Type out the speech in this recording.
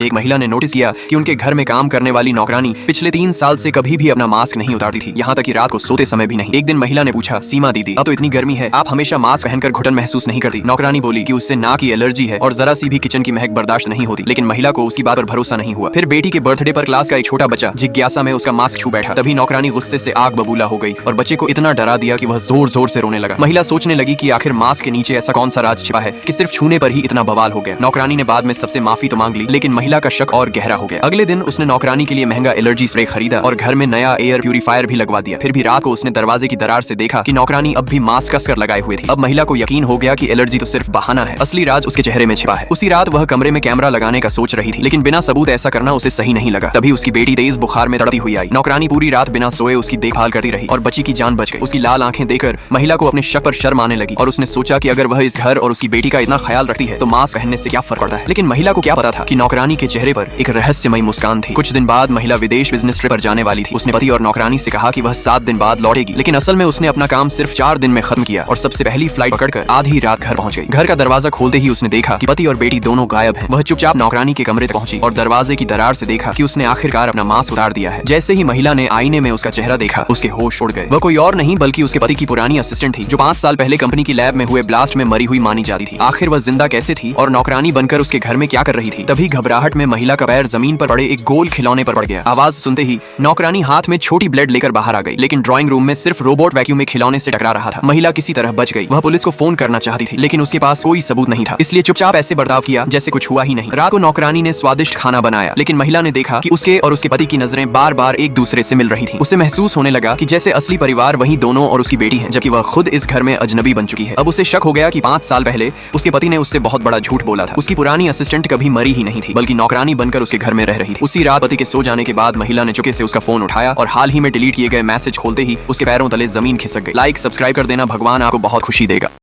एक महिला ने नोटिस किया कि उनके घर में काम करने वाली नौकरानी पिछले 3 साल से कभी भी अपना मास्क नहीं उतारती थी, यहाँ तक कि रात को सोते समय भी नहीं। एक दिन महिला ने पूछा, सीमा दीदी, अब तो इतनी गर्मी है, आप हमेशा मास्क पहनकर घुटन महसूस नहीं करती? नौकरानी बोली कि उससे नाक की एलर्जी है और जरा सी भी किचन की महक बर्दाश्त नहीं होती। लेकिन महिला को उसकी बात पर भरोसा नहीं हुआ। फिर बेटी के बर्थडे पर क्लास का एक छोटा बच्चा जिज्ञासा में उसका मास्क छू बैठा। तभी नौकरानी गुस्से से आग बबूला हो गई और बच्चे को इतना डरा दिया कि वह जोर जोर से रोने लगा। महिला सोचने लगी कि आखिर मास्क के नीचे ऐसा कौन सा राज छिपा है कि सिर्फ छूने पर ही इतना बवाल हो गया। नौकरानी ने बाद में सबसे माफी तो मांग ली, लेकिन महिला का शक और गहरा हो गया। अगले दिन उसने नौकरानी के लिए महंगा एलर्जी स्प्रे खरीदा और घर में नया एयर प्यूरिफायर भी लगवा दिया। फिर भी रात को उसने दरवाजे की दरार से देखा कि नौकरानी अब भी मास्क कसकर लगाए हुए थी। अब महिला को यकीन हो गया कि एलर्जी तो सिर्फ बहाना है, असली राज उसके चेहरे में छिपा है। उसी रात वह कमरे में कैमरा लगाने का सोच रही थी, लेकिन बिना सबूत ऐसा करना उसे सही नहीं लगा। तभी उसकी बेटी तेज बुखार में तड़पती हुई आई। नौकरानी पूरी रात बिना सोए उसकी देखभाल करती रही और बच्ची की जान बच गई। उसकी लाल आंखें देखकर महिला को अपने शक पर शर्म आने लगी और उसने सोचा कि अगर वह इस घर और उसकी बेटी का इतना ख्याल रखती है तो मास्क पहनने से क्या फर्क पड़ता है। लेकिन महिला को क्या पता था कि नौकरानी के चेहरे पर एक रहस्यमयी मुस्कान थी। कुछ दिन बाद महिला विदेश बिजनेस ट्रिप पर जाने वाली थी। उसने पति और नौकरानी से कहा कि वह 7 दिन बाद लौटेगी, लेकिन असल में उसने अपना काम सिर्फ 4 दिन में खत्म किया और सबसे पहली फ्लाइट पकड़कर आधी रात घर पहुंच गई। घर का दरवाजा खोलते ही उसने देखा कि पति और बेटी दोनों गायब हैं। वह चुपचाप नौकरानी के कमरे तक पहुंची और दरवाजे की दरार से देखा कि उसने आखिरकार अपना मास्क उतार दिया है। जैसे ही महिला ने आईने में उसका चेहरा देखा, उसके होश उड़ गए। वह कोई और नहीं बल्कि उसके पति की पुरानी असिस्टेंट थी, जो 5 साल पहले कंपनी की लैब में हुए ब्लास्ट में मरी हुई मानी जाती थी। आखिर वह जिंदा कैसे थी और नौकरानी बनकर उसके घर में क्या कर रही थी? तभी घबराहट में महिला का पैर जमीन पर पड़े एक गोल खिलौने पर पड़ गया। आवाज सुनते ही नौकरानी हाथ में छोटी ब्लेड लेकर बाहर आ गई, लेकिन ड्राइंग रूम में सिर्फ रोबोट वैक्यूम में खिलौने से टकरा रहा था। महिला किसी तरह बच गई। वह पुलिस को फोन करना चाहती थी, लेकिन उसके पास कोई सबूत नहीं था, इसलिए चुपचाप ऐसे बर्ताव किया जैसे कुछ हुआ ही नहीं। रात को नौकरानी ने स्वादिष्ट खाना बनाया, लेकिन महिला ने देखा कि उसके और उसके पति की नजरें बार बार एक दूसरे से मिल रही थी। उसे महसूस होने लगा कि जैसे असली परिवार वही दोनों और उसकी बेटी है, जबकि वह खुद इस घर में अजनबी बन चुकी है। अब उसे शक हो गया कि 5 साल पहले उसके पति ने उससे बहुत बड़ा झूठ बोला था। उसकी पुरानी असिस्टेंट कभी मरी ही नहीं थी, बल्कि नौकरानी बनकर उसके घर में रह रही थी। उसी रात पति के सो जाने के बाद महिला ने चुपके से उसका फोन उठाया और हाल ही में डिलीट किए गए मैसेज खोलते ही उसके पैरों तले जमीन खिसक गई। लाइक सब्सक्राइब कर देना, भगवान आपको बहुत खुशी देगा।